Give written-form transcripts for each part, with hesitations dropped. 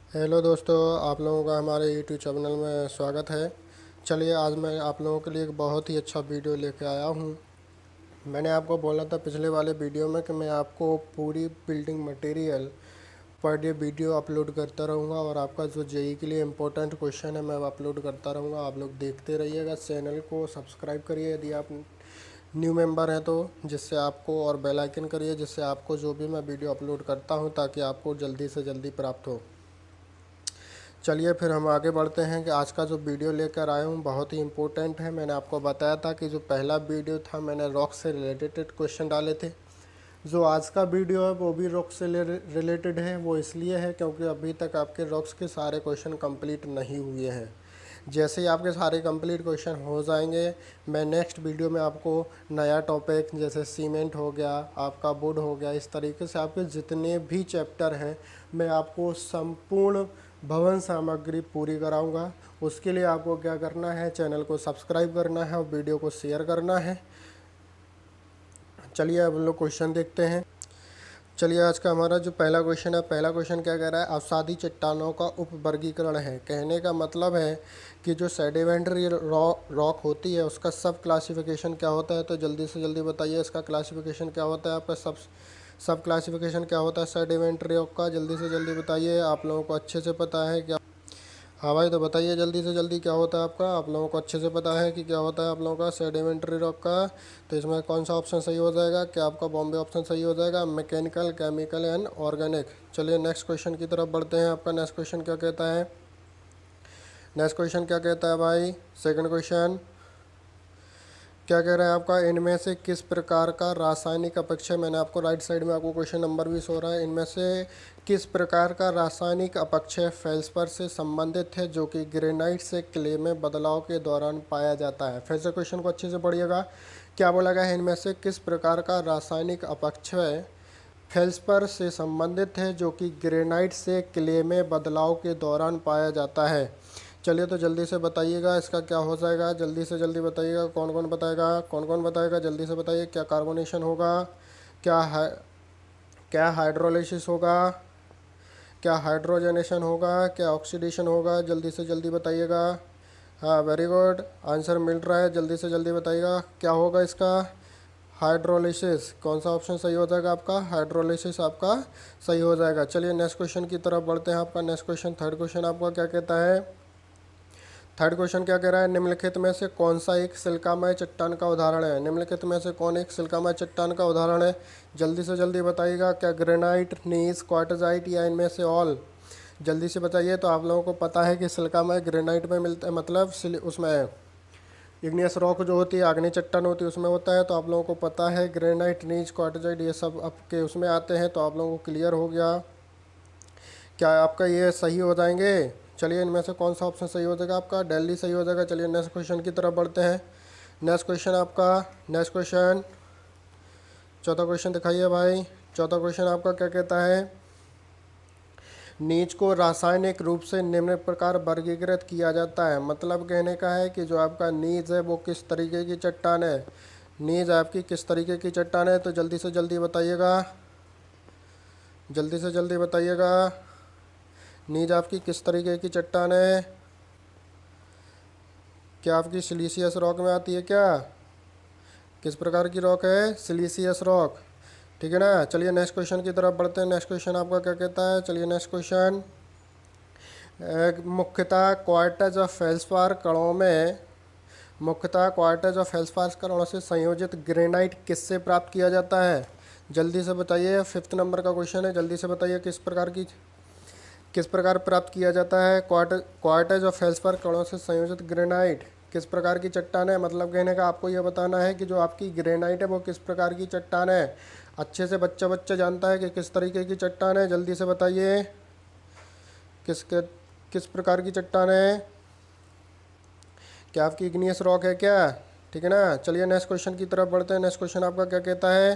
Hello दोस्तों, आप लोगों का हमारे यूट्यूब चैनल में स्वागत है। चलिए, आज मैं आप लोगों के लिए एक बहुत ही अच्छा वीडियो लेके आया हूँ। मैंने आपको बोला था पिछले वाले वीडियो में कि मैं आपको पूरी building material per day video upload करता रहूँगा और आपका जो जेई के लिए इम्पोर्टेंट क्वेश्चन है मैं अपलोड करता रहूँगा। आप लोग देखते रहिएगा। चैनल को सब्सक्राइब करिए यदि आप न्यू मेंबर हैं तो, जिससे आपको, और बेल आइकन करिए जिससे आपको जो भी मैं वीडियो अपलोड करता हूँ ताकि आपको जल्दी से जल्दी प्राप्त हो। चलिए फिर हम आगे बढ़ते हैं कि आज का जो वीडियो लेकर आया हूँ बहुत ही इम्पोर्टेंट है। मैंने आपको बताया था कि जो पहला वीडियो था मैंने रॉक से रिलेटेड क्वेश्चन डाले थे। जो आज का वीडियो है वो भी रॉक से रिलेटेड है। वो इसलिए है क्योंकि अभी तक आपके रॉक्स के सारे क्वेश्चन कंप्लीट नहीं हुए हैं। जैसे ही आपके सारे कंप्लीट क्वेश्चन हो जाएंगे, मैं नेक्स्ट वीडियो में आपको नया टॉपिक जैसे सीमेंट हो गया, आपका वुड हो गया, इस तरीके से आपके जितने भी चैप्टर हैं मैं आपको संपूर्ण भवन सामग्री पूरी कराऊंगा। उसके लिए आपको क्या करना है, चैनल को सब्सक्राइब करना है और वीडियो को शेयर करना है। चलिए अब हम लोग क्वेश्चन देखते हैं। चलिए, आज का हमारा जो पहला क्वेश्चन है, पहला क्वेश्चन क्या कह रहा है, अवसादी चट्टानों का उपवर्गीकरण है। कहने का मतलब है कि जो सेडिमेंट्री रॉक होती है उसका सब क्लासिफिकेशन क्या होता है। तो जल्दी से जल्दी बताइए इसका क्लासिफिकेशन क्या होता है। आपका सब क्लासिफिकेशन क्या होता है सेडिमेंट्री रॉक का, जल्दी से जल्दी बताइए। आप लोगों को अच्छे से पता है क्या? हाँ भाई, तो बताइए जल्दी से जल्दी क्या होता है आपका। आप लोगों को अच्छे से पता है कि क्या होता है आप लोगों का सेडिमेंट्री रॉक का। तो इसमें कौन सा ऑप्शन सही हो जाएगा? क्या आपका बॉम्बे ऑप्शन सही हो जाएगा? Mechanical, chemical and organic. चलिए नेक्स्ट क्वेश्चन की तरफ बढ़ते हैं। आपका नेक्स्ट क्वेश्चन क्या कहता है? नेक्स्ट क्वेश्चन क्या कहता है भाई? सेकंड क्वेश्चन क्या कह रहा है आपका, इनमें से किस प्रकार का रासायनिक अपक्षय, मैंने आपको राइट साइड में आपको क्वेश्चन नंबर भी शो रहा है, इनमें से किस प्रकार का रासायनिक अपक्षय फेल्सपर से संबंधित है जो कि ग्रेनाइट से क्ले में बदलाव के दौरान पाया जाता है। फिर से क्वेश्चन को अच्छे से पढ़िएगा। क्या बोला गया है, इनमें से किस प्रकार का रासायनिक अपक्षय फेल्सपर से संबंधित है जो कि ग्रेनाइट से क्ले में बदलाव के दौरान पाया जाता है। चलिए तो जल्दी से बताइएगा इसका क्या हो जाएगा। जल्दी से जल्दी बताइएगा। कौन कौन बताएगा? कौन कौन बताएगा? जल्दी से बताइए। क्या कार्बोनेशन होगा? क्या है? क्या हाइड्रोलिसिस होगा? क्या हाइड्रोजनेशन होगा? क्या ऑक्सीडेशन होगा? जल्दी से जल्दी बताइएगा। हाँ, वेरी गुड, आंसर मिल रहा है। जल्दी से जल्दी बताइएगा क्या होगा इसका। हाइड्रोलिसिस। कौन सा ऑप्शन सही हो जाएगा आपका? हाइड्रोलिसिस आपका सही हो जाएगा। चलिए नेक्स्ट क्वेश्चन की तरफ बढ़ते हैं। आपका नेक्स्ट क्वेश्चन, थर्ड क्वेश्चन आपका क्या कहता है? थर्ड क्वेश्चन क्या कह रहा है, निम्नलिखित में से कौन सा एक सिलिकामय चट्टान का उदाहरण है। निम्नलिखित में से कौन एक सिलिकामय चट्टान का उदाहरण है? जल्दी से जल्दी बताइएगा। क्या ग्रेनाइट, नीस, क्वार्टजाइट या इनमें से ऑल? जल्दी से बताइए। तो आप लोगों को पता है कि सिलिकामय ग्रेनाइट में मिलता है, मतलब उसमें इग्नियस रॉक जो होती है, आग्नेय चट्टान होती है, उसमें होता है। तो आप लोगों को पता है ग्रेनाइट, नीच, क्वार्टजाइट ये सब आपके उसमें आते हैं। तो आप लोगों को क्लियर हो गया। क्या आपका ये सही हो जाएंगे? चलिए इनमें से कौन सा ऑप्शन सही हो जाएगा आपका? दिल्ली सही हो जाएगा। चलिए नेक्स्ट क्वेश्चन की तरफ बढ़ते हैं। नेक्स्ट क्वेश्चन आपका, नेक्स्ट क्वेश्चन, चौथा क्वेश्चन दिखाइए भाई। चौथा क्वेश्चन आपका क्या कहता है, नीच को रासायनिक रूप से निम्न प्रकार वर्गीकृत किया जाता है। मतलब कहने का है कि जो आपका नीज है वो किस तरीके की चट्टान है। नीज आपकी किस तरीके की चट्टान है? तो जल्दी से जल्दी बताइएगा। जल्दी से जल्दी बताइएगा। नीज आपकी किस तरीके की चट्टान है? क्या आपकी सिलीसियस रॉक में आती है क्या? किस प्रकार की रॉक है? सिलीसियस रॉक। ठीक है ना। चलिए नेक्स्ट क्वेश्चन की तरफ बढ़ते हैं। नेक्स्ट क्वेश्चन आपका क्या कहता है? चलिए नेक्स्ट क्वेश्चन, मुख्यतः क्वार्टज ऑफ फेल्सपार कणों में, मुख्यतः क्वार्टज ऑफ फेल्सपार कणों से संयोजित ग्रेनाइट किससे प्राप्त किया जाता है? जल्दी से बताइए। फिफ्थ नंबर का क्वेश्चन है, जल्दी से बताइए किस प्रकार प्राप्त किया जाता है क्वार्टज और फेल्सपार कणों से संयोजित ग्रेनाइट किस प्रकार की चट्टान है। मतलब कहने का आपको यह बताना है कि जो आपकी ग्रेनाइट है वो किस प्रकार की चट्टान है। अच्छे से बच्चा बच्चा जानता है कि किस तरीके की चट्टान है। जल्दी से बताइए किस प्रकार की चट्टान है। क्या आपकी इग्नियस रॉक है क्या? ठीक है ना। चलिए नेक्स्ट क्वेश्चन की तरफ बढ़ते हैं। नेक्स्ट क्वेश्चन आपका क्या कहता है?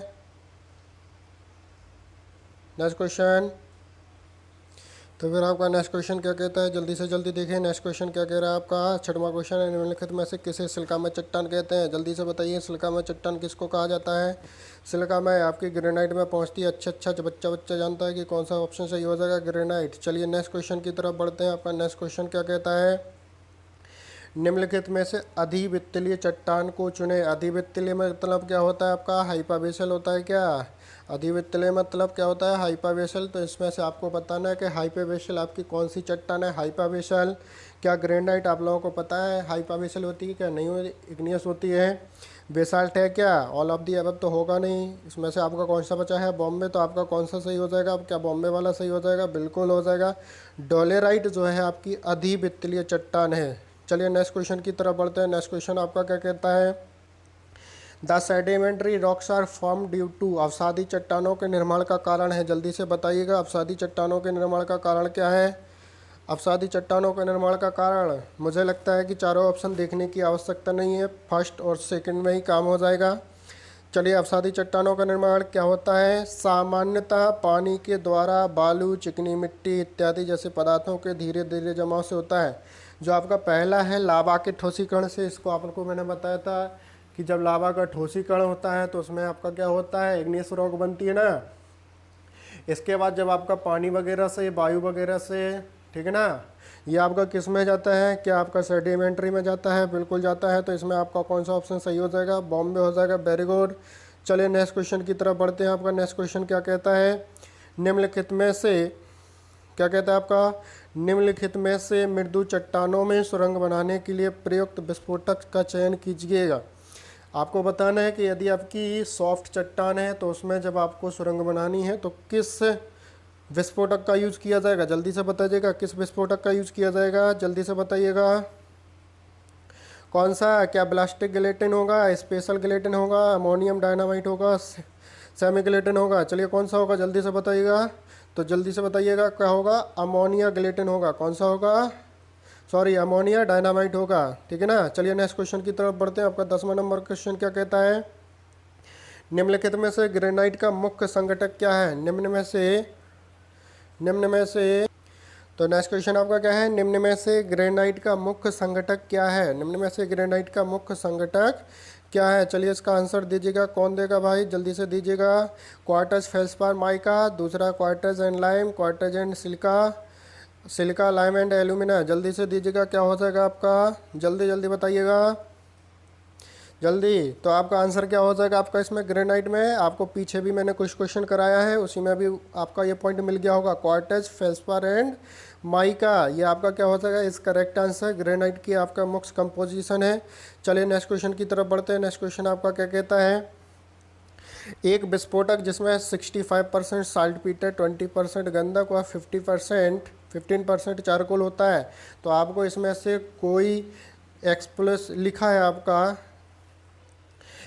नेक्स्ट क्वेश्चन, तो फिर आपका नेक्स्ट क्वेश्चन क्या कहता है, जल्दी से जल्दी देखिए नेक्स्ट क्वेश्चन क्या कह रहा है आपका। छठवां क्वेश्चन है, निम्नलिखित में से किसे सिलिका में चट्टान कहते हैं, जल्दी से बताइए सिलिका में चट्टान किसको कहा जाता है। सिलिका में आपकी ग्रेनाइट में पहुंचती है। अच्छा बच्चा बच्चा जानता है कि कौन सा ऑप्शन सही हो जाएगा, ग्रेनाइट। चलिए नेक्स्ट क्वेश्चन की तरफ बढ़ते हैं। आपका नेक्स्ट क्वेश्चन क्या कहता है, निम्नलिखित में से अधिवितलीय चट्टान को चुने। अधिवितलीय मतलब क्या होता है आपका, हाइपावेसल होता है क्या। अधिवितलीय मतलब क्या होता है, हाइपावेसल। तो इसमें से आपको बताना है कि हाइपावेसल आपकी कौन सी चट्टान है। हाइपावेसल क्या ग्रेनाइट आप लोगों को पता है हाइपावेसल होती है क्या, नहीं होती, इग्नियस होती है, बेसाल्ट है क्या। ऑल ऑफ दी अबव तो होगा नहीं। इसमें से आपका कौन सा बचा है, बॉम्बे। तो आपका कौन सा सही हो जाएगा, अब क्या बॉम्बे वाला सही हो जाएगा, बिल्कुल हो जाएगा। डोलेराइट जो है आपकी अधिवितलीय चट्टान है। चलिए नेक्स्ट क्वेश्चन की तरफ बढ़ते हैं। नेक्स्ट क्वेश्चन आपका क्या कहता है, the sedimentary rocks are form due to. अवसादी चट्टानों के निर्माण का कारण है, जल्दी से बताइएगा अवसादी चट्टानों के निर्माण का कारण क्या है। अवसादी चट्टानों के निर्माण का कारण, मुझे लगता है कि चारों ऑप्शन देखने की आवश्यकता नहीं है, फर्स्ट और सेकंड में ही काम हो जाएगा। चलिए अवसादी चट्टानों का निर्माण क्या होता है, सामान्यतः पानी के द्वारा बालू, चिकनी मिट्टी इत्यादि जैसे पदार्थों के धीरे धीरे जमाव से होता है। जो आपका पहला है लावा के ठोसीकरण से, इसको आपको मैंने बताया था कि जब लावा का ठोसीकरण होता है तो उसमें आपका क्या होता है, इग्नियस रॉक बनती है ना। इसके बाद जब आपका पानी वगैरह से, वायु वगैरह से, ठीक है ना, ये आपका किस में जाता है, क्या आपका सेडिमेंट्री में जाता है, बिल्कुल जाता है। तो इसमें आपका कौन सा ऑप्शन सही हो जाएगा, बॉम्बे हो जाएगा, वेरी गुड। चलिए नेक्स्ट क्वेश्चन की तरफ बढ़ते हैं। आपका नेक्स्ट क्वेश्चन क्या कहता है, निम्नलिखित में से क्या कहता है आपका, निम्नलिखित में से मृदु चट्टानों में सुरंग बनाने के लिए प्रयुक्त विस्फोटक का चयन कीजिएगा। आपको बताना है कि यदि आपकी सॉफ्ट चट्टान है तो उसमें जब आपको सुरंग बनानी है तो किस विस्फोटक का यूज़ किया जाएगा, जल्दी से बताइएगा किस विस्फोटक का यूज़ किया जाएगा, जल्दी से बताइएगा कौन सा। क्या ब्लास्टिक गिलेटिन होगा, स्पेशल गिलेटिन होगा, अमोनियम डायनामाइट होगा, सेमी गिलेटिन होगा। चलिए कौन सा होगा, जल्दी से बताइएगा। तो जल्दी से बताइएगा क्या होगा, अमोनिया गिलेटिन होगा। कौन सा होगा, सॉरी अमोनिया डायनामाइट होगा, ठीक है ना। चलिए नेक्स्ट क्वेश्चन की तरफ बढ़ते हैं। आपका 10वां नंबर क्वेश्चन क्या कहता है, निम्नलिखित में से ग्रेनाइट का मुख्य संघटक क्या है। निम्न में से तो नेक्स्ट क्वेश्चन आपका क्या है, निम्न में से ग्रेनाइट का मुख्य संघटक क्या है। निम्न में से ग्रेनाइट का मुख्य संघटक क्या है। चलिए इसका आंसर दीजिएगा, कौन देगा भाई, जल्दी से दीजिएगा। क्वार्टज फेल्सपार माइका, दूसरा quartz and lime, quartz and silica, silica lime and alumina. जल्दी से दीजिएगा क्या हो जाएगा आपका, जल्दी जल्दी बताइएगा जल्दी। तो आपका आंसर क्या हो जाएगा आपका, इसमें ग्रेनाइट में आपको पीछे भी मैंने कुछ क्वेश्चन कराया है, उसी में भी आपका ये पॉइंट मिल गया होगा, क्वार्टज फेल्सपार एंड माइका। ये आपका क्या हो जाएगा, इस करेक्ट आंसर ग्रेनाइट की आपका मुख्य कंपोजिशन है। चलिए नेक्स्ट क्वेश्चन की तरफ बढ़ते हैं। नेक्स्ट क्वेश्चन आपका क्या कहता है, एक विस्फोटक जिसमें 65% साल्टपीटर, 20% गंधक और 15% चारकोल होता है, तो आपको इसमें से कोई एक्सप्लोस लिखा है आपका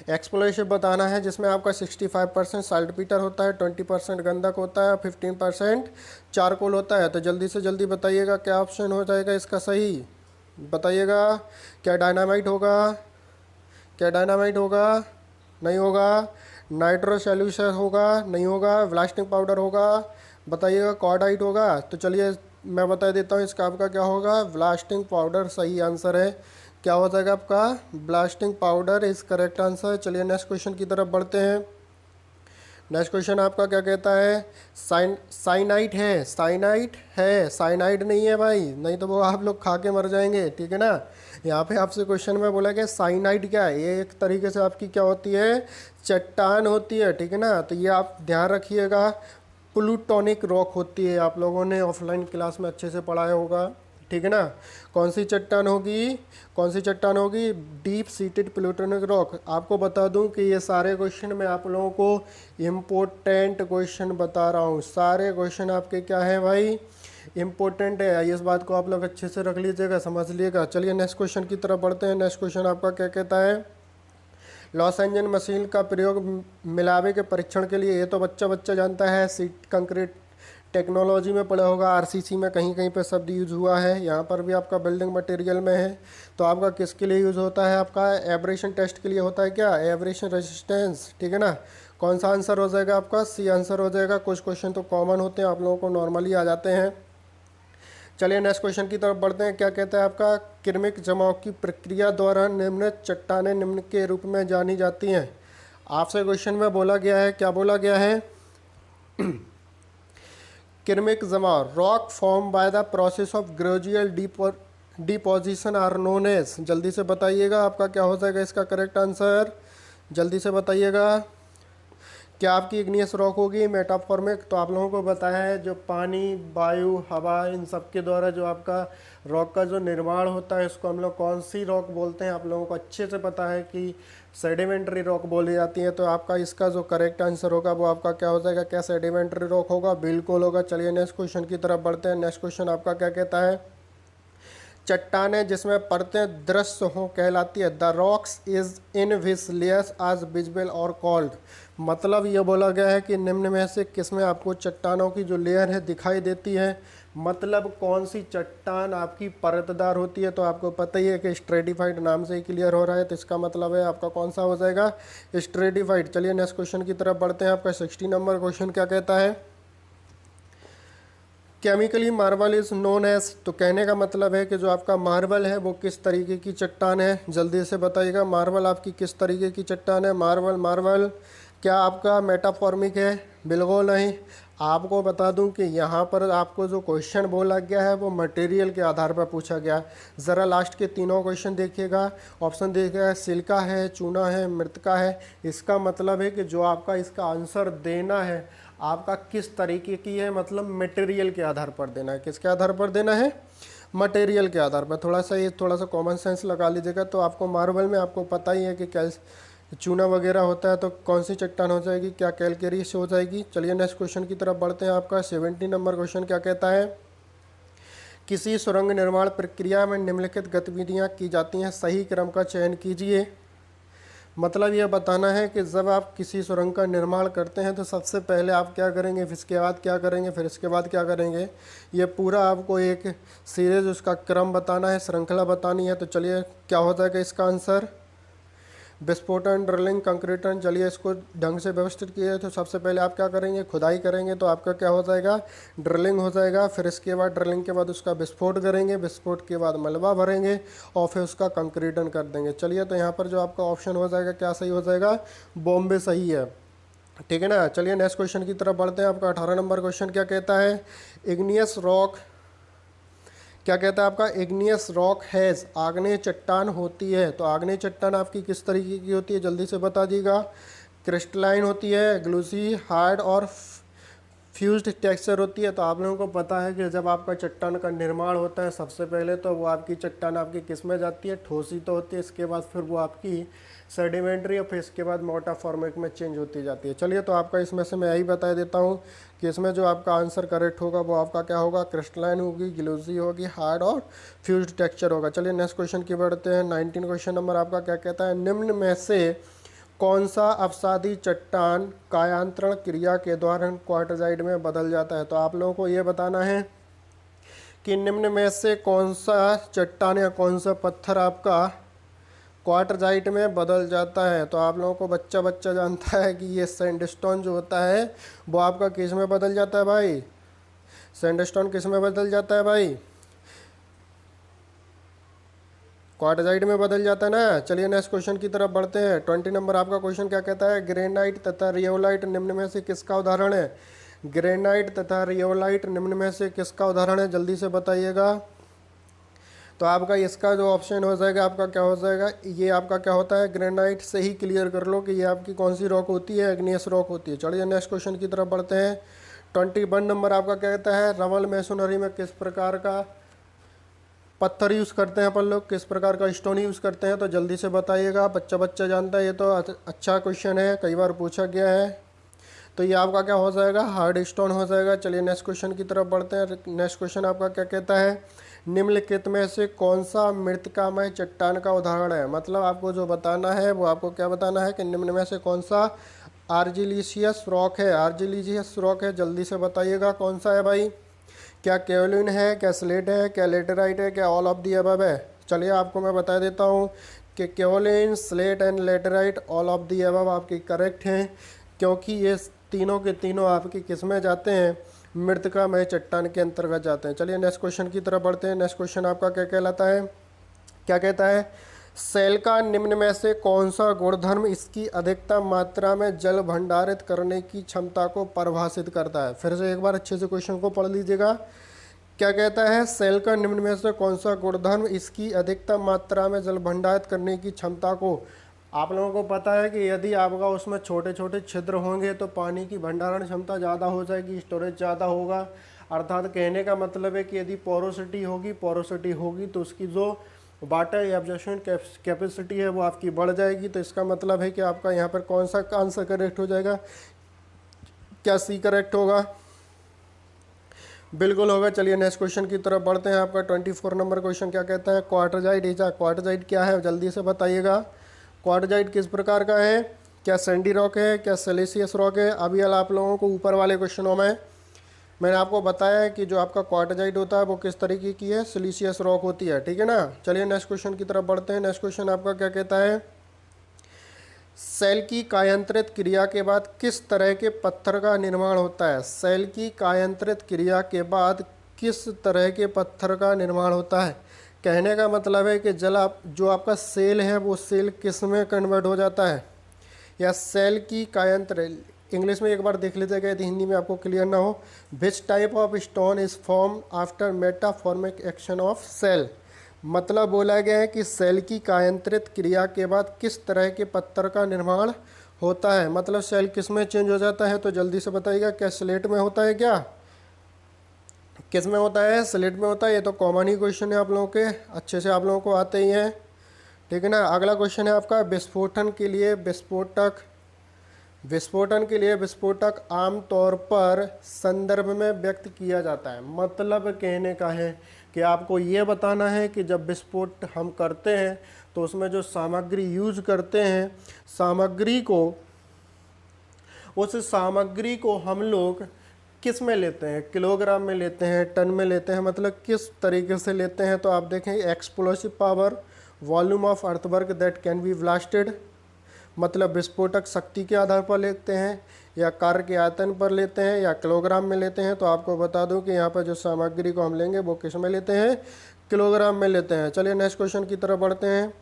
एक्सप्लोरेशन बताना है जिसमें आपका 65% साल्टपीटर होता है, 20% गंधक होता है, 15% चारकोल होता है। तो जल्दी से जल्दी बताइएगा क्या ऑप्शन हो जाएगा इसका सही, बताइएगा। क्या डायनामाइट होगा, क्या डायनामाइट होगा, नहीं होगा। नाइट्रो सॉल्यूशन होगा, नहीं होगा। ब्लास्टिंग पाउडर होगा, बताइएगा। कॉर्डाइट होगा। तो चलिए मैं बता देता हूँ इसका आपका क्या होगा, ब्लास्टिंग पाउडर सही आंसर है। क्या हो जाएगा आपका, blasting powder is correct answer. चलिए नेक्स्ट क्वेश्चन की तरफ बढ़ते हैं। नेक्स्ट क्वेश्चन आपका क्या कहता है, साइनाइट है, साइनाइट है, साइनाइड नहीं है भाई, नहीं तो वो आप लोग खा के मर जाएंगे, ठीक है ना। यहाँ पे आपसे क्वेश्चन में बोला गया साइनाइड क्या है, ये एक तरीके से आपकी क्या होती है, चट्टान होती है, ठीक है ना। तो ये आप ध्यान रखिएगा, प्लूटोनिक रॉक होती है, आप लोगों ने ऑफलाइन क्लास में अच्छे से पढ़ाया होगा, ठीक है ना। कौन सी चट्टान होगी, कौन सी चट्टान होगी, डीप सीटेड प्लूटोनिक रॉक। आपको बता दूं कि ये सारे क्वेश्चन मैं आप लोगों को इम्पोर्टेंट क्वेश्चन बता रहा हूँ, सारे क्वेश्चन आपके क्या है भाई, इम्पोर्टेंट है। इस बात को आप लोग अच्छे से रख लीजिएगा, समझ लीजिएगा। चलिए नेक्स्ट क्वेश्चन की तरफ बढ़ते हैं। नेक्स्ट क्वेश्चन आपका क्या कहता है, लॉस एंजन मशीन का प्रयोग मिलावे के परीक्षण के लिए, ये तो बच्चा बच्चा जानता है, सीट कंक्रीट टेक्नोलॉजी में पढ़ा होगा, आरसीसी में कहीं कहीं पे शब्द यूज हुआ है, यहाँ पर भी आपका बिल्डिंग मटेरियल में है। तो आपका किसके लिए यूज होता है, आपका एब्रेशन टेस्ट के लिए होता है क्या, एब्रेशन रेजिस्टेंस, ठीक है ना। कौन सा आंसर हो जाएगा आपका, सी आंसर हो जाएगा। कुछ क्वेश्चन तो कॉमन होते हैं, आप लोगों को नॉर्मली आ जाते हैं। चलिए नेक्स्ट क्वेश्चन की तरफ बढ़ते हैं। क्या कहता है आपका, क्रमिक जमाव की प्रक्रिया द्वारा निम्न चट्टानें निम्न के रूप में जानी जाती हैं। आपसे क्वेश्चन में बोला गया है, क्या बोला गया है, क्रमिक जमाव, rock form by the process of gradual deposition are known as. जल्दी से बताइएगा आपका क्या हो जाएगा इसका करेक्ट आंसर, जल्दी से बताइएगा। क्या आपकी इग्नियस रॉक होगी मेटाफॉर्मिक? तो आप लोगों को बताया है जो पानी, वायु, हवा, इन सब के द्वारा जो आपका रॉक का जो निर्माण होता है इसको हम लोग कौन सी रॉक बोलते हैं, आप लोगों को अच्छे से पता है कि सेडिमेंट्री रॉक बोली जाती है। तो आपका इसका जो करेक्ट आंसर होगा वो आपका क्या हो जाएगा, क्या सेडिमेंट्री रॉक होगा? बिल्कुल होगा। चलिए नेक्स्ट क्वेश्चन की तरफ बढ़ते हैं। नेक्स्ट क्वेश्चन आपका क्या कहता है, चट्टानें जिसमें परतें दृश्य हों कहलाती है। The rocks is in which layers आज विजिबल और कॉल्ड। मतलब ये बोला गया है कि निम्न में से किसमें आपको चट्टानों की जो लेयर है दिखाई देती है। मतलब कौन सी चट्टान आपकी परतदार होती है? तो आपको पता ही है कि स्ट्रेटिफाइड नाम से ही क्लियर हो रहा है, तो इसका मतलब है आपका कौन सा हो जाएगा, स्ट्रेटिफाइड। चलिए नेक्स्ट क्वेश्चन की तरफ बढ़ते हैं। आपका 60 नंबर क्वेश्चन क्या कहता है, chemically marble is known as. तो कहने का मतलब है कि जो आपका मार्बल है वो किस तरीके की चट्टान है, जल्दी से बताइएगा। मार्बल आपकी किस तरीके की चट्टान है? मार्बल क्या आपका मेटाफॉर्मिक है? बिल्कुल नहीं। आपको बता दूं कि यहाँ पर आपको जो क्वेश्चन बोला गया है वो मटेरियल के आधार पर पूछा गया। ज़रा लास्ट के तीनों क्वेश्चन देखिएगा। ऑप्शन देखिएगा, सिलिका है, चूना है, मृतिका है। इसका मतलब है कि जो आपका इसका आंसर देना है आपका किस तरीके की है, मतलब मटेरियल के आधार पर देना है। किसके आधार पर देना है? मटेरियल के आधार पर। थोड़ा सा कॉमन सेंस लगा लीजिएगा। तो आपको मार्बल में आपको पता ही है कि चूना वगैरह होता है, तो कौन सी चट्टान हो जाएगी, क्या कैलकेरी से हो जाएगी। चलिए नेक्स्ट क्वेश्चन की तरफ बढ़ते हैं। आपका 70 नंबर क्वेश्चन क्या कहता है, किसी सुरंग निर्माण प्रक्रिया में निम्नलिखित गतिविधियां की जाती हैं, सही क्रम का चयन कीजिए। मतलब यह बताना है कि जब आप किसी सुरंग का निर्माण करते हैं तो सबसे पहले आप क्या करेंगे, फिर इसके बाद क्या करेंगे, फिर इसके बाद क्या करेंगे। ये पूरा आपको एक सीरीज उसका क्रम बताना है, श्रृंखला बतानी है। तो चलिए क्या हो जाएगा इसका आंसर, विस्फोटन, ड्रिलिंग, कंक्रीटन। चलिए इसको ढंग से व्यवस्थित किया। तो सबसे पहले आप क्या करेंगे, खुदाई करेंगे, तो आपका क्या हो जाएगा, ड्रिलिंग हो जाएगा। फिर इसके बाद ड्रिलिंग के बाद उसका विस्फोट करेंगे, विस्फोट के बाद मलबा भरेंगे और फिर उसका कंक्रीटन कर देंगे। चलिए तो यहाँ पर जो आपका ऑप्शन हो जाएगा क्या सही हो जाएगा, बॉम्बे सही है, ठीक है ना। चलिए नेक्स्ट क्वेश्चन की तरफ बढ़ते हैं। आपका 18 नंबर क्वेश्चन क्या कहता है, इग्नियस रॉक, क्या कहता है आपका, इग्नियस रॉक हैज़, आग्नेय चट्टान होती है। तो आग्नेय चट्टान आपकी किस तरीके की होती है, जल्दी से बता दीजिएगा। क्रिस्टलाइन होती है, ग्लूसी, हार्ड और फ्यूज्ड टेक्सचर होती है। तो आप लोगों को पता है कि जब आपका चट्टान का निर्माण होता है सबसे पहले तो वो आपकी चट्टान आपकी किस में जाती है, ठोसी तो होती है। इसके बाद फिर वो आपकी सेडिमेंट्री और फिर इसके बाद मोटा फॉर्मेट में चेंज होती जाती है। चलिए तो आपका इसमें से मैं यही बता देता हूँ कि इसमें जो आपका आंसर करेक्ट होगा वो आपका क्या होगा, क्रिस्टलाइन होगी, ग्लूसी होगी, हार्ड और फ्यूज्ड टेक्सचर होगा। चलिए नेक्स्ट क्वेश्चन की बढ़ते हैं। 19 क्वेश्चन नंबर आपका क्या कहता है, निम्न में से कौन सा अवसादी चट्टान कायांतरण क्रिया के दौरान क्वार्टजाइट में बदल जाता है। तो आप लोगों को ये बताना है कि निम्न में से कौन सा चट्टान या कौन सा पत्थर आपका क्वार्टजाइट में बदल जाता है। तो आप लोगों को बच्चा बच्चा जानता है कि ये सैंडस्टोन जो होता है वो आपका किस में बदल जाता है भाई, सैंडस्टोन किस में बदल जाता है भाई, क्वार्टजाइट में बदल जाता है ना। चलिए नेक्स्ट क्वेश्चन की तरफ बढ़ते हैं। 20 नंबर आपका क्वेश्चन क्या कहता है, ग्रेनाइट तथा रियोलाइट निम्न में से किसका उदाहरण है। ग्रेनाइट तथा रियोलाइट निम्न में से किसका उदाहरण है, जल्दी से बताइएगा। तो आपका इसका जो ऑप्शन हो जाएगा आपका क्या हो जाएगा, ये आपका क्या होता है, ग्रेनाइट से ही क्लियर कर लो कि ये आपकी कौन सी रॉक होती है, इग्नियस रॉक होती है। चलिए नेक्स्ट क्वेश्चन की तरफ बढ़ते हैं। 21 नंबर आपका क्या कहता है, रवल मेसोनरी में किस प्रकार का पत्थर यूज़ करते हैं अपन लोग, किस प्रकार का स्टोन यूज़ करते हैं। तो जल्दी से बताइएगा, बच्चा बच्चा जानता है, ये तो अच्छा क्वेश्चन है, कई बार पूछा गया है। तो ये आपका क्या हो जाएगा, हार्ड स्टोन हो जाएगा। चलिए नेक्स्ट क्वेश्चन की तरफ बढ़ते हैं। नेक्स्ट क्वेश्चन आपका क्या कहता है, निम्नलिखित में से कौन सा मृतिकामय चट्टान का उदाहरण है। मतलब आपको जो बताना है वो आपको क्या बताना है कि निम्न में से कौन सा आर्जिलिशियस रॉक है, आर्जिलिशियस रॉक है, जल्दी से बताइएगा कौन सा है भाई। क्या केओलिन है, क्या स्लेट है, क्या लेटेराइट है, क्या ऑल ऑफ दी अबव है। चलिए आपको मैं बता देता हूँ कि kaolin, slate and laterite all of the above आपकी करेक्ट हैं, क्योंकि ये तीनों के तीनों आपकी किस में जाते हैं, मृतिकामय चट्टान के अंतर्गत जाते हैं। चलिए नेक्स्ट क्वेश्चन की तरफ बढ़ते हैं। नेक्स्ट क्वेश्चन आपका क्या कहलाता है, क्या कहता है, सेल का निम्न में से कौन सा गुणधर्म इसकी अधिकतम मात्रा में जल भंडारित करने की क्षमता को परिभाषित करता है। फिर से एक बार अच्छे से क्वेश्चन को पढ़ लीजिएगा। क्या कहता है, सेल का निम्न में से कौन सा गुणधर्म इसकी अधिकतम मात्रा में जल भंडारित करने की क्षमता को, आप लोगों को पता है कि यदि आपका उसमें छोटे छोटे छिद्र होंगे तो पानी की भंडारण क्षमता ज़्यादा हो जाएगी, स्टोरेज ज़्यादा होगा। अर्थात कहने का मतलब है कि यदि पोरोसिटी होगी तो उसकी जो वाटर एब्जॉर्प्शन कैपेसिटी है वो आपकी बढ़ जाएगी। तो इसका मतलब है कि आपका यहाँ पर कौन सा आंसर करेक्ट हो जाएगा, क्या सी करेक्ट होगा, बिल्कुल होगा। चलिए नेक्स्ट क्वेश्चन की तरफ बढ़ते हैं। आपका 24 नंबर क्वेश्चन क्या कहता है, क्वार्टजाइट इज क्वार्टजाइट क्या है, जल्दी से बताइएगा। क्वार्टजाइट किस प्रकार का है, क्या सैंडी रॉक है, क्या सिलिशियस रॉक है। अभी आप लोगों को ऊपर वाले क्वेश्चनों में मैंने आपको बताया है कि जो आपका क्वार्टजाइट होता है वो किस तरीके की है, सिलिशियस रॉक होती है, ठीक है ना। चलिए नेक्स्ट क्वेश्चन की तरफ बढ़ते हैं। नेक्स्ट क्वेश्चन आपका क्या कहता है, सेल की कायांतरित क्रिया के बाद किस तरह के पत्थर का निर्माण होता है। सेल की कायांतरित क्रिया के बाद किस तरह के पत्थर का निर्माण होता है। कहने का मतलब है कि जो आपका सेल है वो सेल किस में कन्वर्ट हो जाता है, या सेल की कायांतरित, इंग्लिश में एक बार देख लीजिएगा यदि हिंदी में आपको क्लियर ना हो। Which type of stone is form after metamorphic action of cell. मतलब बोला गया है कि सेल की कायांतरित क्रिया के बाद किस तरह के पत्थर का निर्माण होता है। मतलब सेल किस में चेंज हो जाता है, तो जल्दी से बताइएगा, क्या स्लेट में होता है, क्या किस में होता है, स्लेट में होता है। ये तो कॉमन ही क्वेश्चन है आप लोगों के, अच्छे से आप लोगों को आते ही हैं, ठीक है ना। अगला क्वेश्चन है आपका, विस्फोटन के लिए विस्फोटक आमतौर पर संदर्भ में व्यक्त किया जाता है। मतलब कहने का है कि आपको ये बताना है कि जब विस्फोट हम करते हैं तो उसमें जो सामग्री यूज करते हैं, उस सामग्री को हम लोग किस में लेते हैं, किलोग्राम में लेते हैं, टन में लेते हैं, मतलब किस तरीके से लेते हैं। तो आप देखें, explosive power, volume of earthwork that can be blasted, मतलब विस्फोटक शक्ति के आधार पर लेते हैं, या कार्य के आयतन पर लेते हैं, या किलोग्राम में लेते हैं। तो आपको बता दूं कि यहाँ पर जो सामग्री को हम लेंगे वो किस में लेते हैं, किलोग्राम में लेते हैं। चलिए नेक्स्ट क्वेश्चन की तरफ बढ़ते हैं।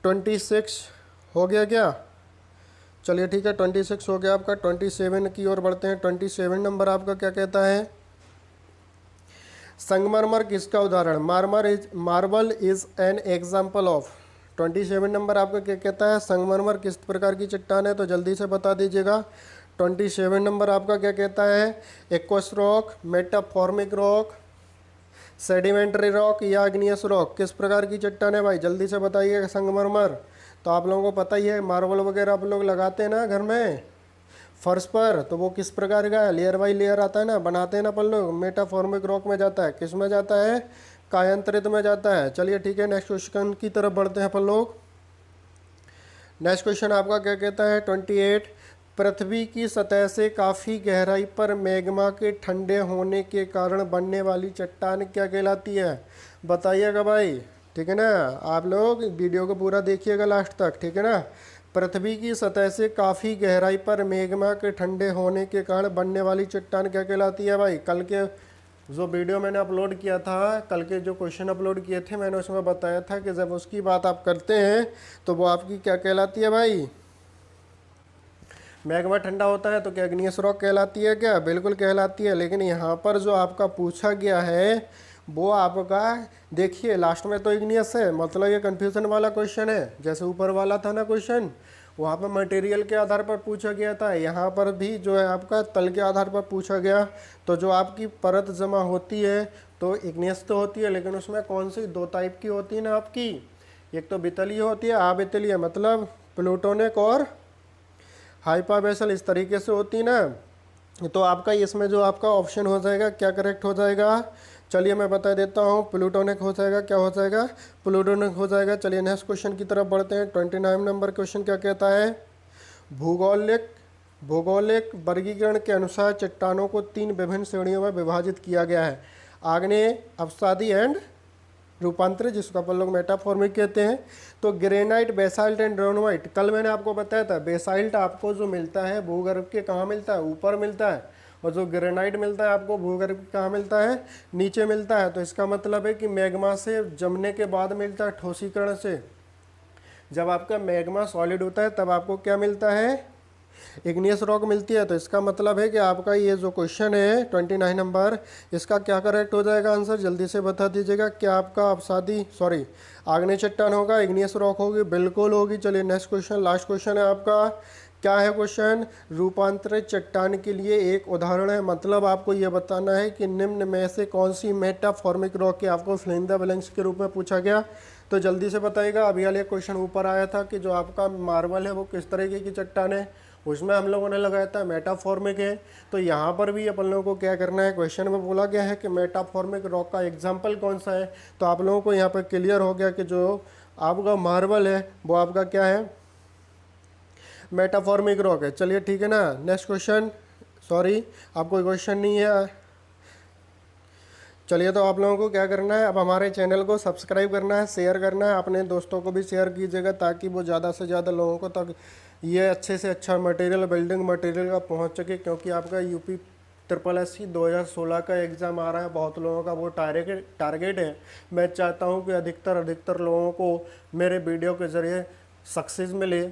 26 हो गया क्या, चलिए ठीक है, 26 हो गया आपका। 27 की ओर बढ़ते हैं। 27 नंबर आपका क्या कहता है, संगमरमर किसका उदाहरण, marble is an example of. 27 number आपका क्या कहता है, संगमरमर किस प्रकार की चट्टान है, तो जल्दी से बता दीजिएगा। 27 नंबर आपका क्या कहता है, aqueous rock, metamorphic rock, sedimentary rock या इग्नियस रॉक, किस प्रकार की चट्टान है भाई, जल्दी से बताइए। संगमरमर तो आप लोगों को पता ही है, मार्बल वगैरह आप लोग लगाते हैं ना घर में फर्श पर, तो वो किस प्रकार का है, लेयर बाई लेयर आता है ना, बनाते हैं ना अपन लोग। मेटाफॉर्मिक रॉक में जाता है, किस में जाता है, कायांतरित में जाता है। चलिए ठीक है, नेक्स्ट क्वेश्चन की तरफ बढ़ते हैं अपन लोग। नेक्स्ट क्वेश्चन आपका क्या कहता है, 28, पृथ्वी की सतह से काफ़ी गहराई पर मैग्मा के ठंडे होने के कारण बनने वाली चट्टान क्या कहलाती है, बताइएगा भाई, ठीक है ना। आप लोग वीडियो को पूरा देखिएगा लास्ट तक, ठीक है ना। पृथ्वी की सतह से काफ़ी गहराई पर मैग्मा के ठंडे होने के कारण बनने वाली चट्टान क्या कहलाती है भाई। कल के जो वीडियो मैंने अपलोड किया था, कल के जो क्वेश्चन अपलोड किए थे, मैंने उसमें बताया था कि जब उसकी बात आप करते हैं तो वो आपकी क्या कहलाती है भाई, मैग्मा ठंडा होता है तो क्या इग्नियस रॉक कहलाती है क्या, बिल्कुल कहलाती है। लेकिन यहाँ पर जो आपका पूछा गया है वो आपका, देखिए लास्ट में तो इग्नियस है, मतलब ये कन्फ्यूजन वाला क्वेश्चन है। जैसे ऊपर वाला था ना क्वेश्चन, वहाँ पर मटेरियल के आधार पर पूछा गया था, यहाँ पर भी जो है आपका तल के आधार पर पूछा गया। तो जो आपकी परत जमा होती है तो इग्नियस तो होती है, लेकिन उसमें कौन सी दो टाइप की होती है ना आपकी, एक तो वितलीय होती है, अवितलीय, मतलब प्लूटोनिक और हाइपावेसल, इस तरीके से होती ना। तो आपका इसमें जो आपका ऑप्शन हो जाएगा, क्या करेक्ट हो जाएगा, चलिए मैं बता देता हूँ, प्लूटोनिक हो जाएगा, क्या हो जाएगा, प्लूटोनिक हो जाएगा। चलिए नेक्स्ट क्वेश्चन की तरफ बढ़ते हैं। 29 नंबर क्वेश्चन क्या कहता है, भौगोलिक वर्गीकरण के अनुसार चट्टानों को 3 विभिन्न श्रेणियों में विभाजित किया गया है, आग्नेय, अवसादी एंड रूपांतरित, जिसको अपन लोग मेटाफॉर्मिक कहते हैं। तो ग्रेनाइट, बेसाल्ट एंड डोलोमाइट, कल मैंने आपको बताया था बेसाल्ट आपको जो मिलता है भूगर्भ के कहाँ मिलता है, ऊपर मिलता है, और जो ग्रेनाइट मिलता है आपको भूगर्भ के कहाँ मिलता है, नीचे मिलता है। तो इसका मतलब है कि मैग्मा से जमने के बाद मिलता है, ठोसीकरण से। जब आपका मैग्मा सॉलिड होता है तब आपको क्या मिलता है, इग्नियस रॉक मिलती है। तो इसका मतलब है कि आपका ये जो क्वेश्चन है 29 नंबर, इसका क्या करेक्ट हो जाएगा आंसर, जल्दी से बता दीजिएगा। क्या आपका अवसादी आग्नेय चट्टान होगा, इग्नियस रॉक होगी, बिल्कुल होगी। चलिए नेक्स्ट क्वेश्चन, लास्ट क्वेश्चन है आपका। क्या है क्वेश्चन, रूपांतरित चट्टान के लिए एक उदाहरण है। मतलब आपको ये बताना है कि निम्न में से कौन सी मेटाफॉर्मिक रॉक के आपको फिल इन द ब्लैंक्स के रूप में पूछा गया। तो जल्दी से बताइएगा। अभी वाले क्वेश्चन ऊपर आया था कि जो आपका मार्बल है वो किस तरीके की चट्टान है, उसमें हम लोगों ने लगाया था मेटाफॉर्मिक है। तो यहाँ पर भी अपन लोगों को क्या करना है, क्वेश्चन में बोला गया है कि मेटाफॉर्मिक रॉक का एग्जाम्पल कौन सा है। तो आप लोगों को यहाँ पर क्लियर हो गया कि जो आपका मार्बल है वो आपका क्या है, मेटाफॉर्मिक रॉक है। चलिए ठीक है ना, नेक्स्ट क्वेश्चन। अब कोई क्वेश्चन नहीं है। चलिए तो आप लोगों को क्या करना है, अब हमारे चैनल को सब्सक्राइब करना है, शेयर करना है, अपने दोस्तों को भी शेयर कीजिएगा ताकि वो ज़्यादा से ज़्यादा लोगों को तक ये अच्छे से अच्छा मटेरियल, बिल्डिंग मटेरियल का पहुंच सके। क्योंकि आपका यूपी ट्रिपल एस सी 2016 का एग्ज़ाम आ रहा है, बहुत लोगों का वो टारगेट है। मैं चाहता हूँ कि अधिकतर लोगों को मेरे वीडियो के ज़रिए सक्सेस मिले,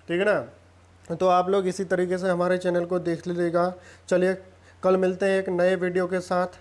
ठीक है ना। तो आप लोग इसी तरीके से हमारे चैनल को देख लीजिएगा। चलिए कल मिलते हैं एक नए वीडियो के साथ।